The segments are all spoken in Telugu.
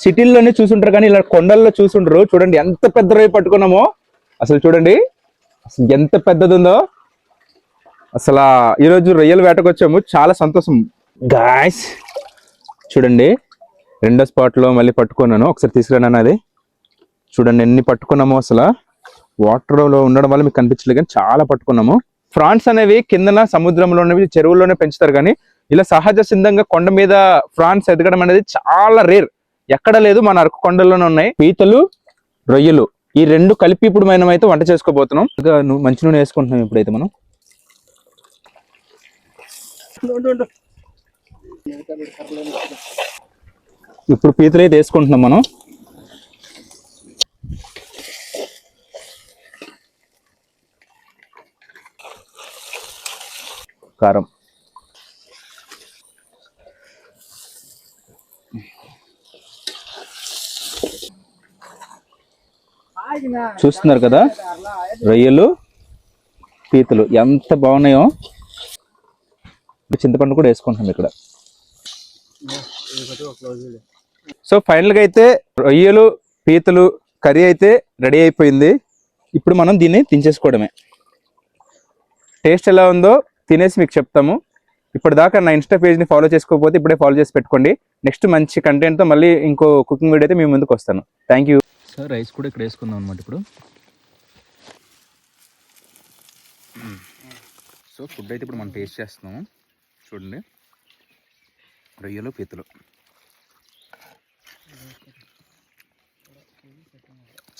సిటీల్లోనే చూసుంటారు కానీ ఇలా కొండల్లో చూసుంటారు. చూడండి ఎంత పెద్ద రొయ్య పట్టుకున్నామో. అసలు చూడండి అసలు ఎంత పెద్దది ఉందో. అసలు ఈరోజు రొయ్యలు వేటకు వచ్చాము, చాలా సంతోషం గాయ్స్. చూడండి రెండో స్పాట్ లో మళ్ళీ పట్టుకున్నాను, ఒకసారి తీసుకురాను. అది చూడండి ఎన్ని పట్టుకున్నామో. అసలు వాటర్ లో ఉండడం వల్ల మీకు కనిపించలేదు కానీ చాలా పట్టుకున్నాము. ఫ్రాన్స్ అనేవి కిందన సముద్రంలోనేవి చెరువుల్లోనే పెంచుతారు కానీ ఇలా సహజ సిద్ధంగా కొండ మీద ఫ్రాన్స్ ఎదగడం అనేది చాలా రేర్, ఎక్కడ లేదు, మన అరకు కొండల్లోనే ఉన్నాయి. పీతలు రొయ్యలు ఈ రెండు కలిపి ఇప్పుడు మనం అయితే వంట చేసుకోబోతున్నాం. మంచి నూనె వేసుకుంటున్నాం ఇప్పుడైతే మనం. ఇప్పుడు పీతలు అయితే వేసుకుంటున్నాం మనం. కారం, చూస్తున్నారు కదా రొయ్యలు పీతలు ఎంత బాగున్నాయో. చింతపండు కూడా వేసుకుంటున్నాం ఇక్కడ. సో ఫైనల్ గా అయితే రొయ్యలు పీతలు కర్రీ అయితే రెడీ అయిపోయింది. ఇప్పుడు మనం దీన్ని దించేసుకోవడమే. టేస్ట్ ఎలా ఉందో తినేసి మీకు చెప్తాము. ఇప్పటిదాకా నా ఇన్స్టా పేజ్ని ఫాలో చేసుకోకపోతే ఇప్పుడే ఫాలో చేసి పెట్టుకోండి. నెక్స్ట్ మంచి కంటెంట్తో మళ్ళీ ఇంకో కుకింగ్ వీడియో అయితే మీ ముందుకు వస్తాను. Thank you. సార్ రైస్ కూడా ఇక్కడ వేసుకుందాం అనమాట ఇప్పుడు. సో ఫుడ్ అయితే ఇప్పుడు మనం టేస్ట్ చేస్తున్నాము. చూడండి రొయ్యలు పీతలు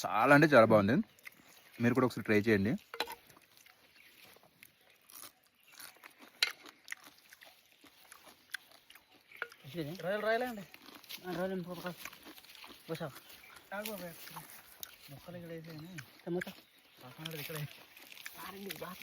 చాలా అంటే చాలా బాగుంది. మీరు కూడా ఒకసారి ట్రై చేయండి. రాయలండి మొక్కలు ఇక్కడ వేసి